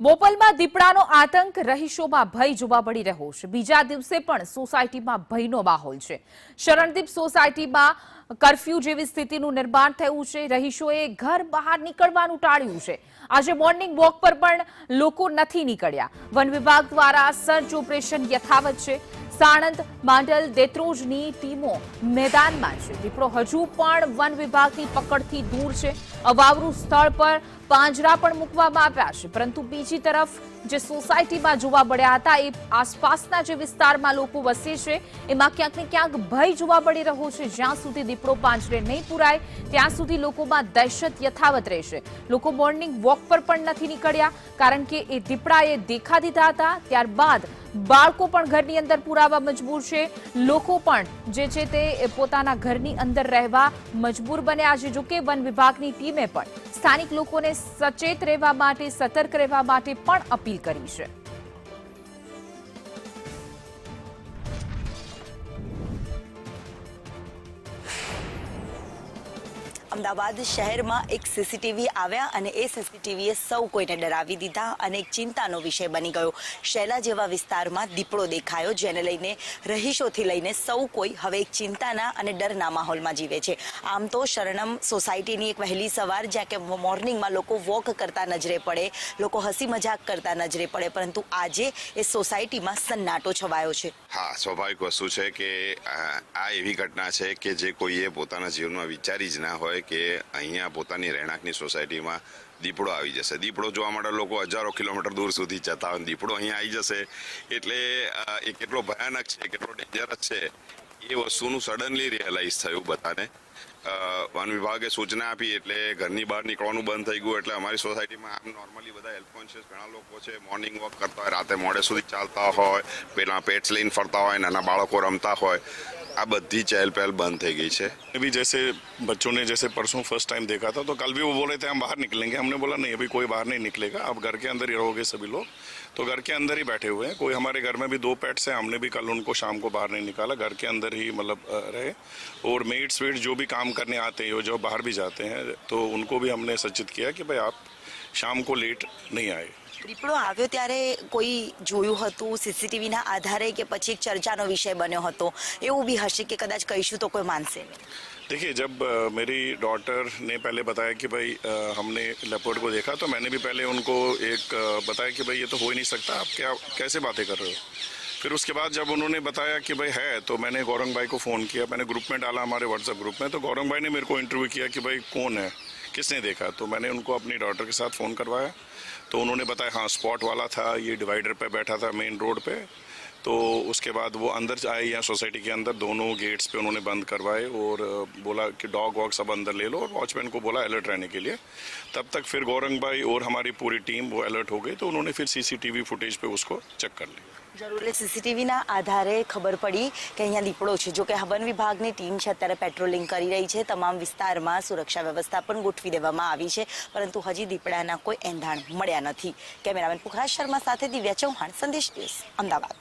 બોપલમાં દીપડાનો આતંક રહીશોમાં ભય જોવા મળી રહ્યો છે। બીજા દિવસે પણ સોસાયટીમાં ભયનો માહોલ છે। શરણદીપ સોસાયટીમાં કર્ફ્યુ જેવી સ્થિતિનું નિર્માણ થયું છે। રહીશોએ ઘર બહાર નીકળવાનું ટાળ્યું છે। આજે મોર્નિંગ વોક પર પણ લોકો નથી નીકળ્યા। વન વિભાગ દ્વારા સર્ચ ઓપરેશન યથાવત છે। સાણંદ, માંડલ, દેત્રોજની ટીમો મેદાનમાં છે। દીપડો હજુ પણ વન વિભાગની પકડથી દૂર છે। અવાવરું સ્થળ પર પાંજરા પણ મૂકવામાં આવ્યા છે, પરંતુ બીજી તરફ જે સોસાયટીમાં જોવા મળ્યા હતા એ આસપાસના જે વિસ્તારમાં લોકો વસે છે એમાં ક્યાંક ને ક્યાંક ભય જોવા મળી રહ્યો છે। જ્યાં સુધી દીપડો પાંજરે નહીં પુરાય ત્યાં સુધી લોકોમાં દહેશત યથાવત રહેશે। લોકો મોર્નિંગ વોક પર પણ નથી નીકળ્યા કારણ કે એ દીપડાએ દેખા દીધા હતા। ત્યારબાદ બાળકો પણ ઘરની અંદર પુરાવા મજબૂર છે। લોકો પણ જે છે તે પોતાના ઘરની અંદર રહેવા મજબૂર બન્યા છે। જો કે વન વિભાગની ટીમે પણ સ્થાનિક લોકોને સચેત રહેવા માટે, સતર્ક રહેવા માટે પણ અપીલ કરી છે। અમદાવાદ શહેરમાં એક સીસીટીવી આવ્યા અને એ સીસીટીવીએ સૌ કોઈને ડરાવી દીધા અને એક ચિંતાનો વિષય બની ગયો। શેલા જેવા વિસ્તારમાં દીપડો દેખાયો, જેને લઈને રહીશોથી લઈને સૌ કોઈ હવે એક ચિંતાના અને ડરના માહોલમાં જીવે છે। આમ તો શરણમ સોસાયટીની એક વહેલી સવાર જ્યાં કે મોર્નિંગમાં લોકો વોક કરતા નજરે પડે, લોકો હસી મજાક કરતા નજરે પડે, પરંતુ આજે એ સોસાયટીમાં સન્નાટો છવાયો છે। હા, સ્વાભાવિક વસ્તુ છે કે આ એવી ઘટના છે કે જે કોઈએ પોતાના જીવનમાં વિચારી જ ના હોય કે અહીંયા પોતાની રહેણાંકની સોસાયટીમાં દીપડો આવી જશે। દીપડો જોવા માટે લોકો હજારો કિલોમીટર દૂર સુધી જતા હોય, દીપડો અહીંયા આવી જશે એટલે એ કેટલો ભયાનક છે, કેટલો ડેન્જરસ છે એ વસ્તુનું સડનલી રિયલાઇઝ થયું બધાને। વન વિભાગે સૂચના આપી એટલે ઘરની બહાર નીકળવાનું બંધ થઈ ગયું। એટલે અમારી સોસાયટીમાં આમ નોર્મલી બધા હેલ્થ કોન્શિયસ ઘણા લોકો છે, મોર્નિંગ વોક કરતા હોય, રાતે મોડે સુધી ચાલતા હોય, પેલા પેટ્સ લઈને ફરતા હોય, નાના બાળકો રમતા હોય, આ બધી चहल पहल बंद થઈ ગઈ છે। अभी जैसे बच्चों ने जैसे परसों फर्स्ट टाइम देखा था तो कल भी वो बोले थे हम बाहर निकलेंगे। हमने बोला नहीं, अभी कोई बाहर नहीं निकलेगा, आप घर के अंदर ही रहोगे सभी लोग। तो घर के अंदर ही बैठे हुए हैं। कोई हमारे घर में भी 2 पेट्स हैं, हमने भी कल उनको शाम को बाहर नहीं निकाला, घर के अंदर ही मतलब रहे। और मेट्स वेट्स जो भी काम करने आते हैं, जो बाहर भी जाते हैं, तो उनको भी हमने सचेत किया कि भाई आप शाम को लेट नहीं आए। દીપડો આવ્યો ત્યારે કોઈ જોયું હતું સીસીટીવીના આધારે કે પછી એક ચર્ચાનો વિષય બન્યો હતો? એવું બી હશે કે કદાચ કહીશું તો કોઈ માનશે નહીં। देखिए, जब मेरी डॉटर ने पहले बताया कि भाई हमने लेपर्ड को देखा तो मैंने भी पहले उनको एक बताया कि भाई ये तो हो ही नहीं सकता, आप क्या कैसे बातें कर रहे हो। फिर उसके बाद जब उन्होंने बताया कि भाई है तो मैंने गौरंग भाई को फ़ोन किया, मैंने ग्रुप में डाला हमारे व्हाट्सएप ग्रुप में। तो गौरंग भाई ने मेरे को इंटरव्यू किया कि भाई कौन है, किसने देखा। तो मैंने उनको अपनी डॉटर के साथ फ़ोन करवाया तो उन्होंने बताया हाँ स्पॉट वाला था, ये डिवाइडर पे बैठा था मेन रोड पे। तो उसके बाद वो अंदर आए यहाँ सोसाइटी के अंदर, दोनों गेट्स पे उन्होंने बंद करवाए और बोला कि डॉग वॉग सब अंदर ले लो और वॉचमैन को बोला अलर्ट रहने के लिए। तब तक फिर गौरंग भाई और हमारी पूरी टीम वो अलर्ट हो गई। तो उन्होंने फिर सीसीटीवी फुटेज पे उसको चेक कर लिया। જરૂર સીસીટીવીના આધારે ખબર પડી કે અહીંયા દીપડો છે। જો કે વન વિભાગની ટીમ છે અત્યારે પેટ્રોલિંગ કરી રહી છે, તમામ વિસ્તારમાં સુરક્ષા વ્યવસ્થા પણ ગોઠવી દેવામાં આવી છે, પરંતુ હજી દીપડાના કોઈ એંધાણ મળ્યા નથી। કેમેરામેન પુખરાજ શર્મા સાથે દિવ્યા ચૌહાણ, સંદેશ ન્યૂઝ, અમદાવાદ।